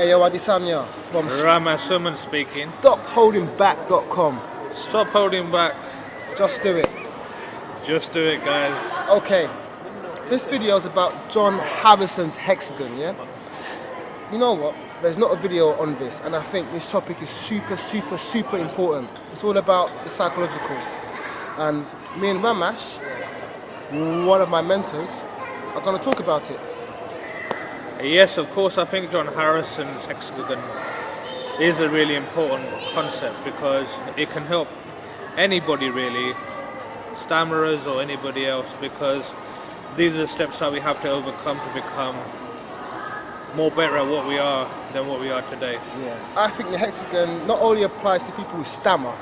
Yo, Adesanya from Rama Suman speaking. stopholdingback.com. Stop holding back. Just do it. Just do it, guys. Okay. This video is about John Harrison's Hexagon, yeah? You know what? There's not a video on this, and I think this topic is super important. It's all about the psychological. And me and Ramash, one of my mentors, are going to talk about it. Yes, of course, I think John Harrison's Hexagon is a really important concept because it can help anybody really, stammerers or anybody else, because these are the steps that we have to overcome to become more better at what we are than what we are today. Yeah. I think the Hexagon not only applies to people who stammer,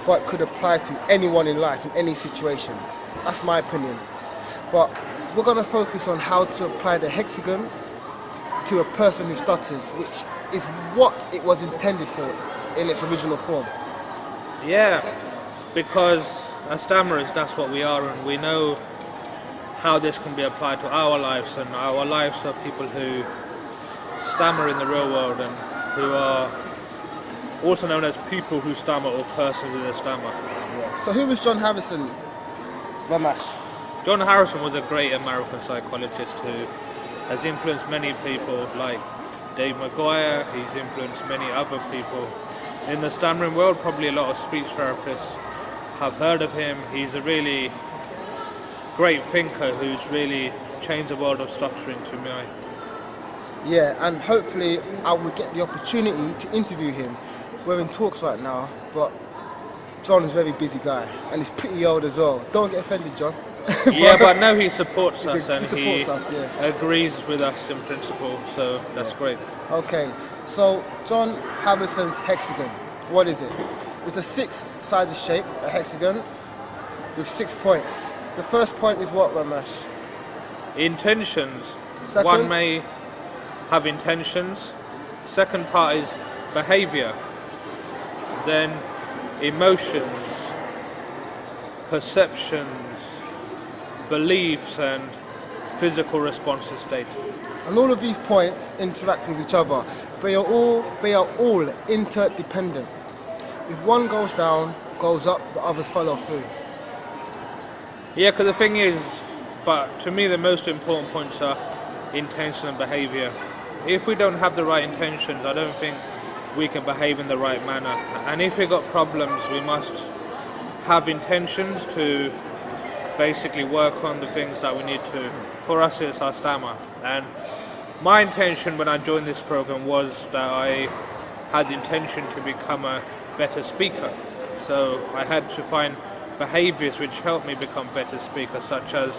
but could apply to anyone in life, in any situation. That's my opinion. But we're going to focus on how to apply the Hexagon to a person who stutters, which is what it was intended for in its original form. Yeah, because as stammerers, that's what we are, and we know how this can be applied to our lives, and our lives are people who stammer in the real world and who are also known as people who stammer or persons with a stammer. Yeah. So who was John Harrison, Ramash? John Harrison was a great American psychologist who has influenced many people like Dave McGuire. He's influenced many other people in the stammering world. Probably a lot of speech therapists have heard of him. He's a really great thinker who's really changed the world of stuttering to me. Yeah, and hopefully I will get the opportunity to interview him. We're in talks right now, but John is a very busy guy, and he's pretty old as well. Don't get offended, John. Yeah, but no, he supports us, and he supports us, yeah. Agrees with us in principle, so that's great. Okay, so John Harrison's Hexagon, what is it? It's a six-sided shape, a hexagon, with 6 points. The first point is what, Ramesh? Intentions. Second? One may have intentions. Second part is behavior. Then emotions, perceptions, beliefs, and physical responses state. And all of these points interact with each other. They are all interdependent. If one goes down, goes up, the others follow through. Yeah, because the thing is, but to me the most important points are intention and behavior. If we don't have the right intentions, I don't think we can behave in the right manner. And if we've got problems, we must have intentions to basically work on the things that we need to. For us, it's our stammer. And my intention when I joined this program was that I had the intention to become a better speaker. So I had to find behaviors which helped me become better speakers, such as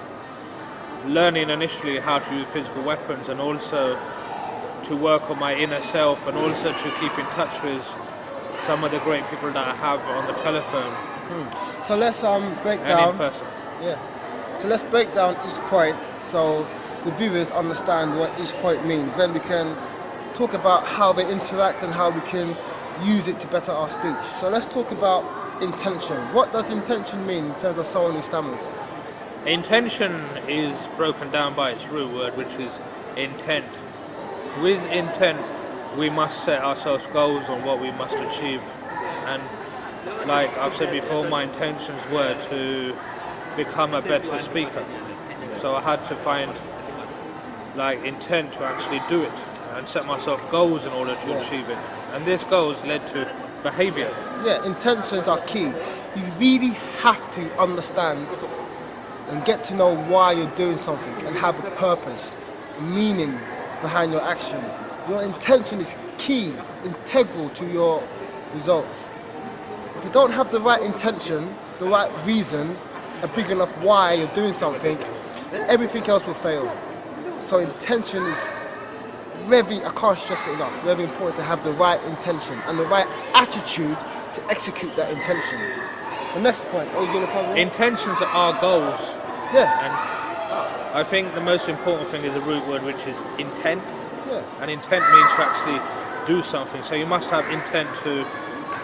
learning initially how to use physical weapons, and also to work on my inner self, and also to keep in touch with some of the great people that I have on the telephone. So let's break and down. in person. Yeah. So let's break down each point so the viewers understand what each point means. Then we can talk about how they interact and how we can use it to better our speech. So let's talk about intention. What does intention mean in terms of someone who stammers? Intention is broken down by its root word, which is intent. With intent, we must set ourselves goals on what we must achieve. And like I've said before, my intentions were to become a better speaker. So I had to find intent to actually do it and set myself goals in order to achieve it. And these goals led to behavior. Yeah, intentions are key. You really have to understand and get to know why you're doing something and have a purpose, a meaning behind your action. Your intention is key, integral to your results. If you don't have the right intention, the right reason, a big enough why you're doing something, everything else will fail. So intention is very, I can't stress it enough, very important to have the right intention and the right attitude to execute that intention. The next point, are you going to cover it? Intentions are goals. Yeah. And I think the most important thing is the root word, which is intent. Yeah. And intent means to actually do something. So you must have intent to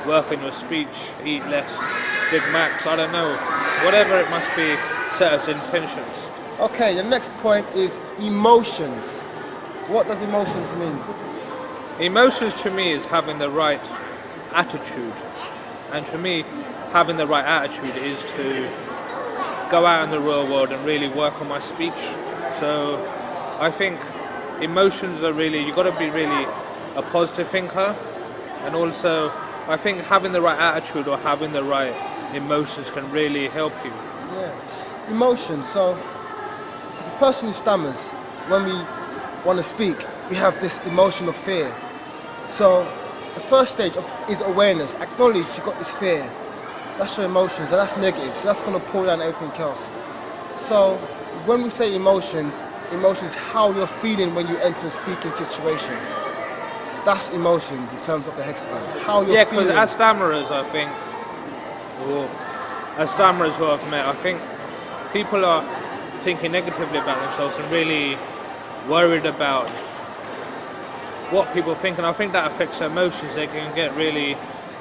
work on your speech, eat less Big Macs, I don't know. Whatever it must be set as intentions. Okay, the next point is emotions. What does emotions mean? Emotions to me is having the right attitude, and to me, having the right attitude is to go out in the real world and really work on my speech. So I think emotions are really, you've got to be really a positive thinker, and also I think having the right attitude or having the right emotions can really help you. Yeah. Emotions. So as a person who stammers, when we want to speak, we have this emotion of fear. So the first stage is awareness. Acknowledge you've got this fear. That's your emotions, and that's negative. So that's going to pull down everything else. So when we say emotions is how you're feeling when you enter a speaking situation. That's emotions in terms of the hexagon. How you're feeling. Because as stammerers, I think, or as stammerers who I've met, I think people are thinking negatively about themselves and really worried about what people think, and I think that affects their emotions. They can get really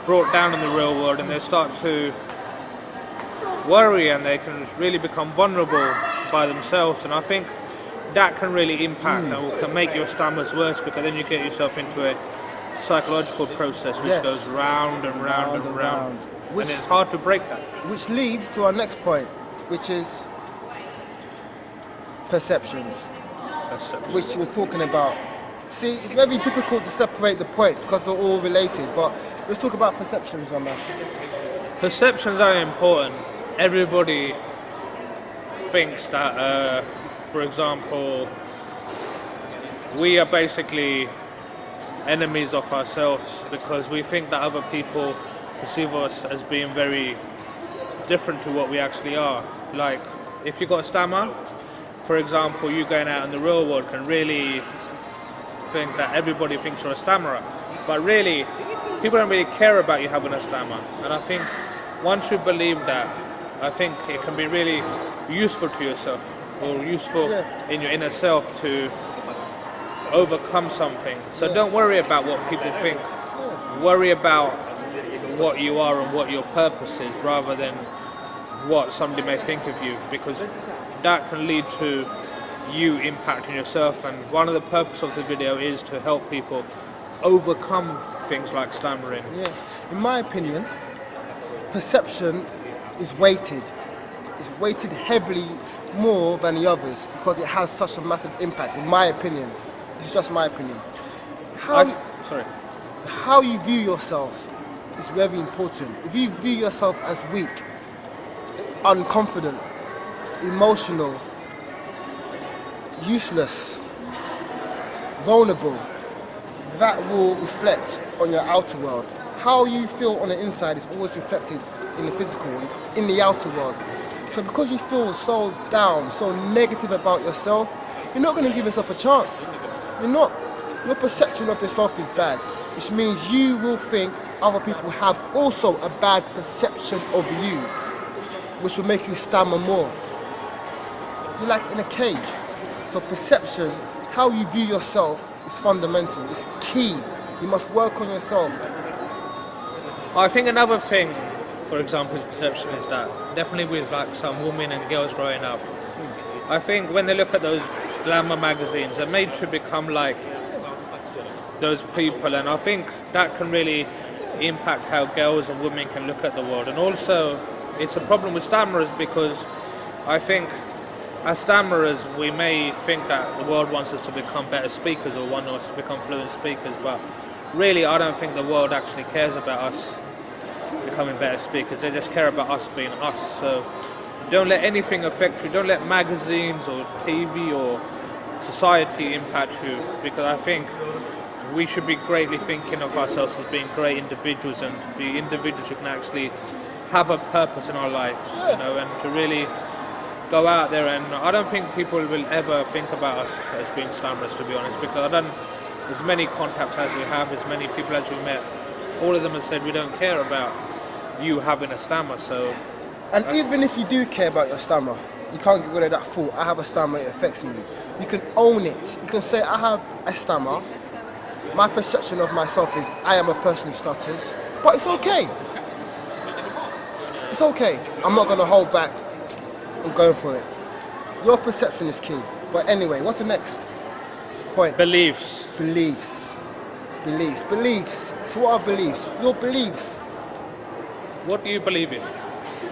brought down in the real world, and they start to worry, and they can really become vulnerable by themselves, and I think that can really impact and can make your stammers worse, because then you get yourself into a psychological process which goes round and round and round. And it's hard to break that. Which leads to our next point, which is perceptions, which we're talking about. See, it's very difficult to separate the points because they're all related, but let's talk about perceptions, Ramesh. Perceptions are important. Everybody thinks that, for example, we are basically enemies of ourselves because we think that other people perceive us as being very different to what we actually are. Like, if you've got a stammer, for example, you going out in the real world can really think that everybody thinks you're a stammerer. But really, people don't really care about you having a stammer. And I think once you believe that, I think it can be really useful to yourself, or useful in your inner self to overcome something. So don't worry about what people think. Worry about what you are and what your purpose is, rather than what somebody may think of you, because that can lead to you impacting yourself. And one of the purposes of the video is to help people overcome things like stammering. Yeah. In my opinion, perception is weighted. It's weighted heavily more than the others because it has such a massive impact, in my opinion. This is just my opinion. How you view yourself is very important. If you view yourself as weak, unconfident, emotional, useless, vulnerable, that will reflect on your outer world. How you feel on the inside is always reflected in the physical, in the outer world. So because you feel so down, so negative about yourself, you're not going to give yourself a chance. You're not. Your perception of yourself is bad, which means you will think other people have also a bad perception of you, which will make you stammer more. You're like in a cage. So perception, how you view yourself, is fundamental. It's key. You must work on yourself. I think another thing, for example, is perception, is that definitely with like some women and girls growing up, I think when they look at those glamour magazines, they're made to become like those people, and I think that can really impact how girls and women can look at the world. And also, it's a problem with stammerers because I think as stammerers we may think that the world wants us to become better speakers or want us to become fluent speakers, but really I don't think the world actually cares about us becoming better speakers. They just care about us being us. So don't let anything affect you. Don't let magazines or TV or society impact you, because I think we should be greatly thinking of ourselves as being great individuals, and to be individuals who can actually have a purpose in our life, you know, and to really go out there. And I don't think people will ever think about us as being stammerers, to be honest, because I've done as many contacts as we have, as many people as we met, all of them have said we don't care about you having a stammer. So, and even if you do care about your stammer, you can't get rid of that thought, I have a stammer, it affects me. You can own it. You can say, I have a stammer. My perception of myself is I am a person who stutters, but it's okay. It's okay. I'm not going to hold back. I'm going for it. Your perception is key. But anyway, what's the next point? Beliefs. Beliefs. Beliefs. Beliefs. So what are beliefs? Your beliefs. What do you believe in?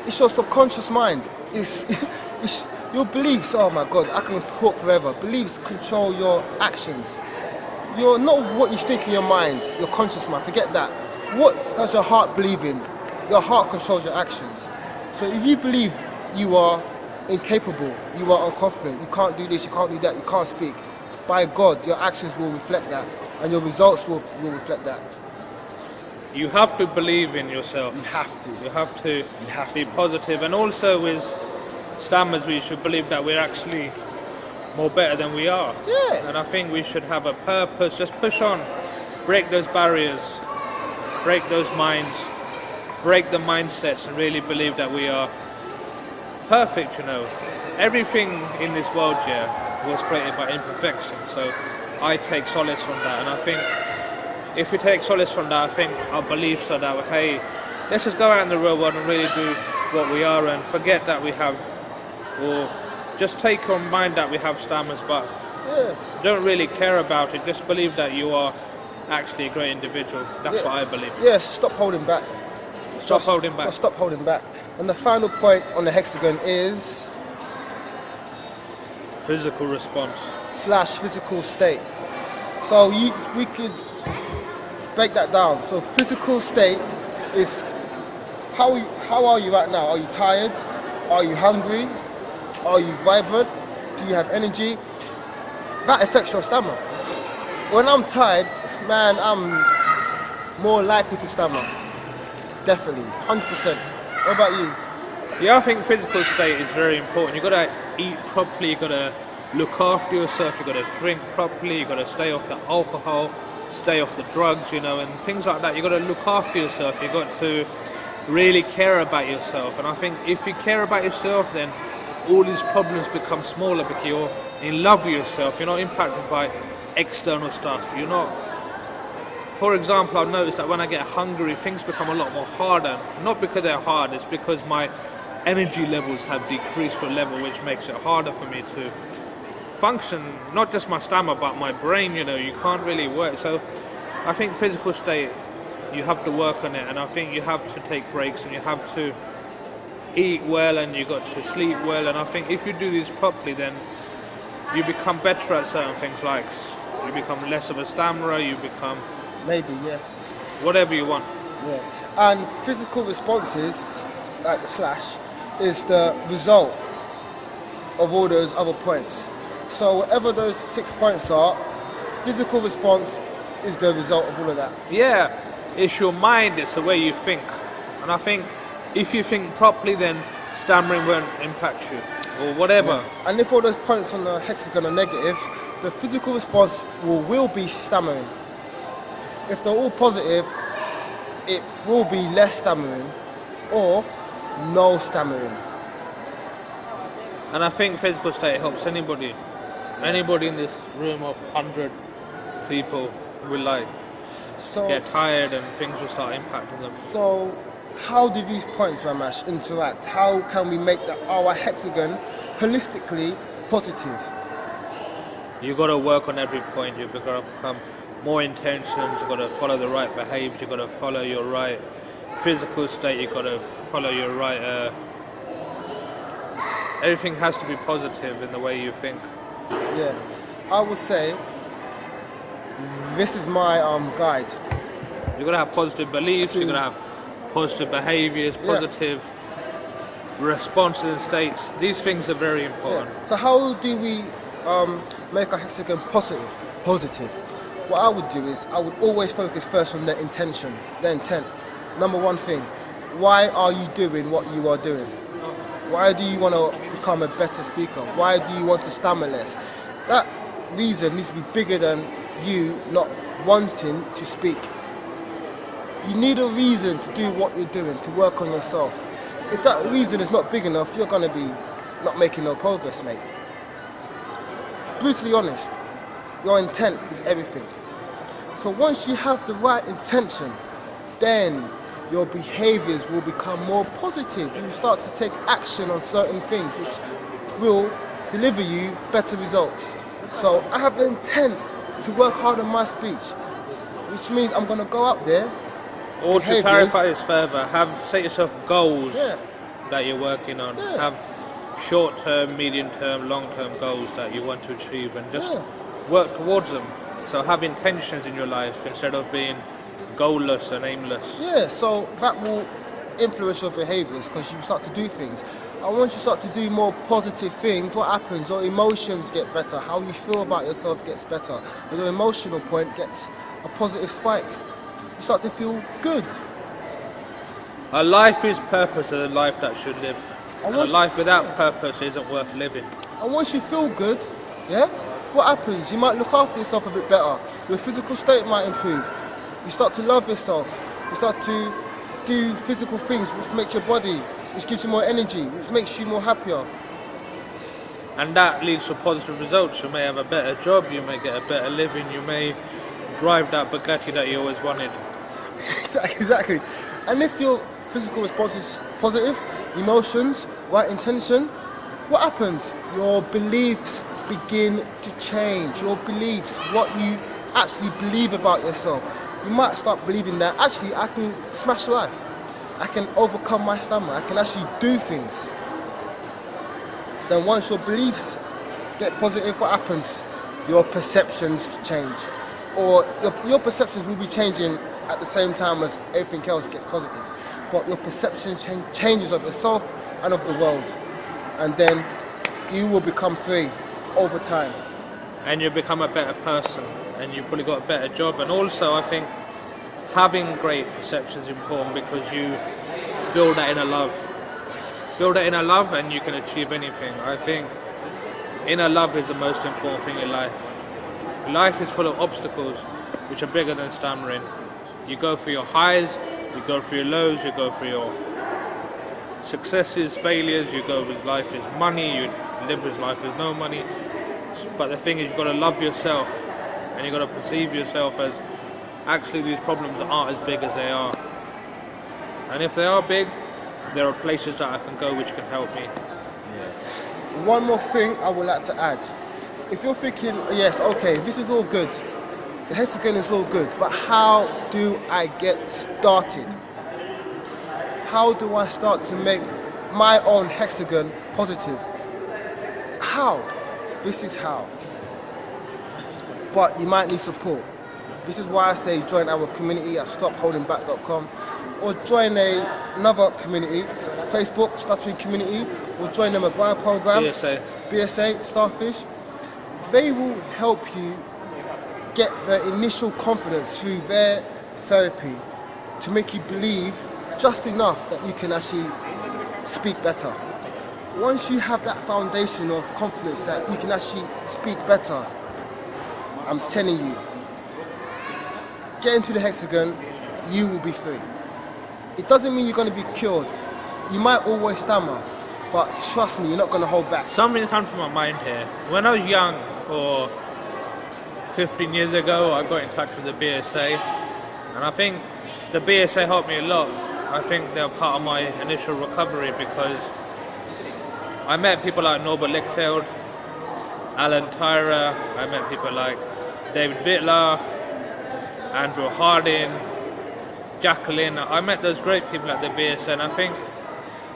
It's your subconscious mind. It's your beliefs. Oh my God, I can talk forever. Beliefs control your actions. You're not what you think in your mind, your conscious mind. Forget that. What does your heart believe in? Your heart controls your actions. So if you believe you are incapable, you are unconfident, you can't do this, you can't do that, you can't speak, by God, your actions will reflect that, and your results will reflect that. You have to believe in yourself. You have to. You have to You have be to. positive. And also with stammers, we should believe that we're actually more better than we are. Yeah. And I think we should have a purpose. Just push on. Break those barriers. Break those minds. Break the mindsets and really believe that we are perfect, you know. Everything in this world, was created by imperfection. So I take solace from that. And I think if we take solace from that, I think our beliefs are that, hey, let's just go out in the real world and really do what we are and forget that we have, or just take on mind that we have stammers, but don't really care about it. Just believe that you are actually a great individual. That's what I believe. Yes, stop holding back. Stop holding back. Just stop holding back. And the final point on the hexagon is Physical response. / physical state. So we could break that down. So physical state is how are you right now? Are you tired? Are you hungry? Are you vibrant? Do you have energy? That affects your stammer. When I'm tired, man, I'm more likely to stammer. Definitely, 100%. What about you? Yeah, I think physical state is very important. You've got to eat properly, you've got to look after yourself, you've got to drink properly, you've got to stay off the alcohol, stay off the drugs, you know, and things like that. You've got to look after yourself, you've got to really care about yourself. And I think if you care about yourself, then all these problems become smaller because you're in love with yourself, you're not impacted by external stuff. You're not, for example, I've noticed that when I get hungry, things become a lot more harder. Not because they're hard, it's because my energy levels have decreased to a level which makes it harder for me to function, not just my stammer, but my brain, you know, you can't really work. So I think physical state, you have to work on it, and I think you have to take breaks and you have to eat well and you got to sleep well, and I think if you do this properly, then you become better at certain things, like you become less of a stammerer, you become Maybe, yeah. whatever you want. Yeah. And physical responses, like the slash, is the result of all those other points. So whatever those 6 points are, physical response is the result of all of that. Yeah, it's your mind, it's the way you think. And I think if you think properly, then stammering won't impact you, or whatever. Yeah. And if all those points on the hexagon are negative, the physical response will be stammering. If they're all positive, it will be less stammering or no stammering. And I think physical state helps anybody. Anybody in this room of 100 people will get tired and things will start impacting them. So how do these points, Ramesh, interact? How can we make our hexagon holistically positive? You've got to work on every point. You've got to become more intentions. You've got to follow the right behaviors. You've got to follow your right physical state. You've got to follow your right... everything has to be positive in the way you think. Yeah, I would say this is my guide. You've got to have positive beliefs. You've got to have positive behaviors, positive responses and states. These things are very important. Yeah. So how do we make our hexagon positive? What I would do is I would always focus first on the intention, the intent. Number one thing, why are you doing what you are doing? Why do you want to become a better speaker? Why do you want to stammer less? That reason needs to be bigger than you not wanting to speak. You need a reason to do what you're doing, to work on yourself. If that reason is not big enough, you're going to be not making no progress, mate. Brutally honest, your intent is everything. So once you have the right intention, then your behaviors will become more positive. You will start to take action on certain things which will deliver you better results. So I have the intent to work hard on my speech. which means I'm going to go out there. Or to Behaviours. clarify this further, set yourself goals Yeah. that you're working on. Yeah. Have short-term, medium-term, long-term goals that you want to achieve, and just Yeah. work towards them. So have intentions in your life instead of being goalless and aimless. Yeah, so that will influence your behaviours because you start to do things. And once you start to do more positive things, what happens? Your emotions get better. How you feel about yourself gets better. Your emotional point gets a positive spike. You start to feel good. A life is purpose, and a life that should live. And a once- life without purpose isn't worth living. And once you feel good, yeah, what happens? You might look after yourself a bit better. Your physical state might improve. You start to love yourself. You start to do physical things which make your body, which gives you more energy, which makes you more happier. And that leads to positive results. You may have a better job, you may get a better living, you may drive that Bugatti that you always wanted. Exactly. And if your physical response is positive, emotions, right intention, what happens? Your beliefs begin to change. Your beliefs, what you actually believe about yourself. You might start believing that actually I can smash life. I can overcome my stammer. I can actually do things. Then once your beliefs get positive, what happens? Your perceptions change. Or your perceptions will be changing at the same time as everything else gets positive. But your perception changes of yourself and of the world. And then you will become free over time. And you become a better person, and you've probably got a better job. And also, I think having great perception is important because you build that inner love. Build that inner love, and you can achieve anything. I think inner love is the most important thing in life. Life is full of obstacles which are bigger than stammering. You go through your highs, you go through your lows, you go through your successes, failures, you go with life is money, you live with life with no money. But the thing is, you've got to love yourself, and you've got to perceive yourself as actually these problems aren't as big as they are. And if they are big, there are places that I can go which can help me. One more thing I would like to add. If you're thinking, yes, okay, this is all good, the hexagon is all good, but how do I get started? How do I start to make my own hexagon positive? How? This is how. But you might need support. This is why I say join our community at stopholdingback.com, or join another community, Facebook, Stuttering community, or join them at Grind Program, BSA, Starfish. They will help you get the initial confidence through their therapy to make you believe just enough that you can actually speak better. Once you have that foundation of confidence that you can actually speak better, I'm telling you, get into the hexagon, you will be free. It doesn't mean you're going to be cured. You might always stammer, but trust me, you're not going to hold back. Something comes to my mind here. When I was young, or 15 years ago, I got in touch with the BSA, and I think the BSA helped me a lot. I think they're part of my initial recovery because I met people like Norbert Lickfeld, Alan Tyra, I met people like David Vittler, Andrew Harding, Jacqueline. I met those great people at the BSA, and I think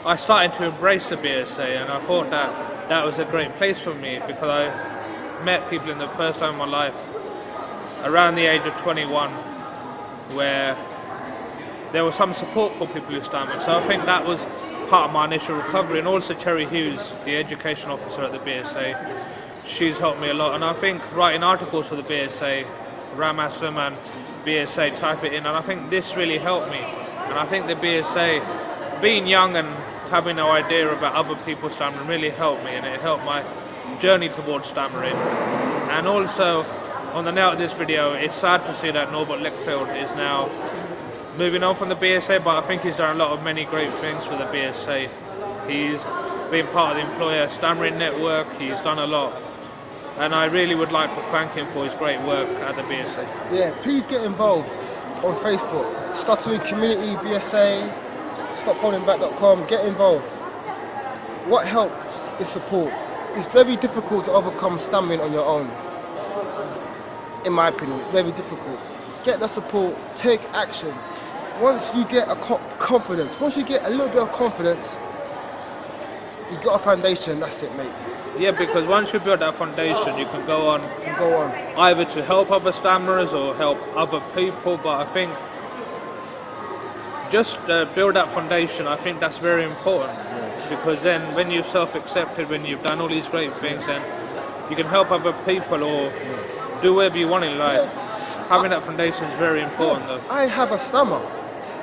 I started to embrace the BSA, and I thought that that was a great place for me because I met people in the first time in my life around the age of 21 where there was some support for people who stammer. So I think that was part of my initial recovery. And also Cherry Hughes, the education officer at the BSA, she's helped me a lot. And I think writing articles for the BSA, Ram Aslam and BSA, type it in, and I think this really helped me. And I think the BSA, being young and having no idea about other people stammering, really helped me, and it helped my journey towards stammering. And also, on the note of this video, it's sad to see that Norbert Lickfeld is now moving on from the BSA, but I think he's done a lot of many great things for the BSA. He's been part of the Employer Stammering Network, he's done a lot, and I really would like to thank him for his great work at the BSA. Yeah, please get involved on Facebook, Stuttering Community, BSA, stopholdingback.com, get involved. What helps is support. It's very difficult to overcome stammering on your own, in my opinion, very difficult. get the support, take action. Once you get a confidence, once you get a little bit of confidence, you got a foundation, that's it, mate. Yeah, because once you build that foundation, you can go on either to help other stammerers or help other people. But I think just build that foundation. I think that's very important, because then when you're self-accepted, when you've done all these great things, then you can help other people or do whatever you want in life. Having that foundation is very important, though. I have a stammer,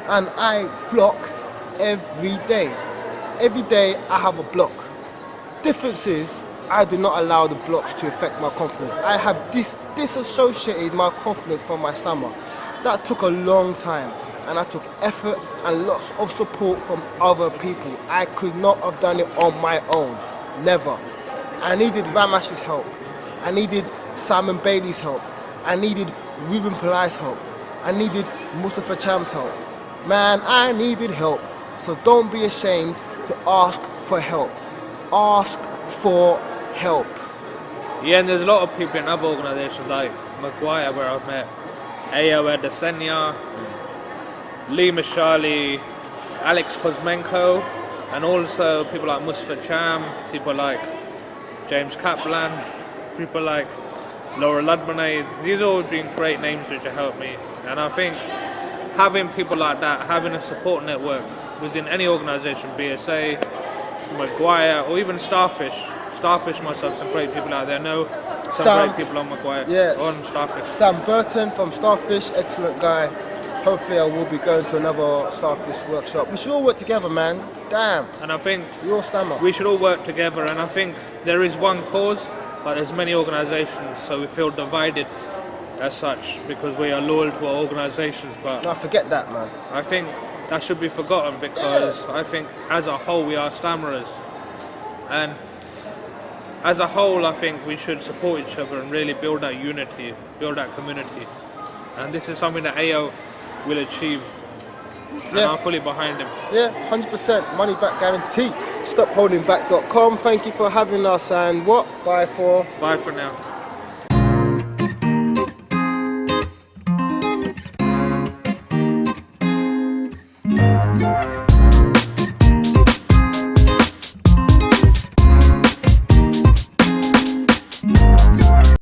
and I block every day. Every day I have a block. Difference is, I do not allow the blocks to affect my confidence. I have disassociated my confidence from my stammer. That took a long time, and I took effort and lots of support from other people. I could not have done it on my own, never. I needed Ramash's help. I needed Simon Bailey's help. I needed Ruben Pillai's help. I needed Mustafa Cham's help. Man, I needed help. So don't be ashamed to ask for help. Ask for help. Yeah, and there's a lot of people in other organisations like Maguire, where I've met Ayo Adesanya, Lee Mashali, Alex Kuzmenko, and also people like Mustafa Cham, people like James Kaplan, people like Laura Ludmanay. These have all been great names which have helped me. And I think having people like that, having a support network within any organisation, BSA, Maguire, or even Starfish. Starfish myself, some great people out there. Know some great people on Maguire, on Starfish. Sam Burton from Starfish, excellent guy. Hopefully I will be going to another Starfish workshop. We should all work together, man. Damn. And I think you're stammer. We should all work together, and I think there is one cause, but there's many organisations, so we feel divided as such because we are loyal to our organisations. But no, forget that, man. I think that should be forgotten, because I think as a whole we are stammerers, and as a whole I think we should support each other and really build that unity, build that community, and this is something that AO will achieve, and I'm fully behind him. Yeah, 100%, money back guarantee. StopHoldingBack.com. Thank you for having us, and bye for now.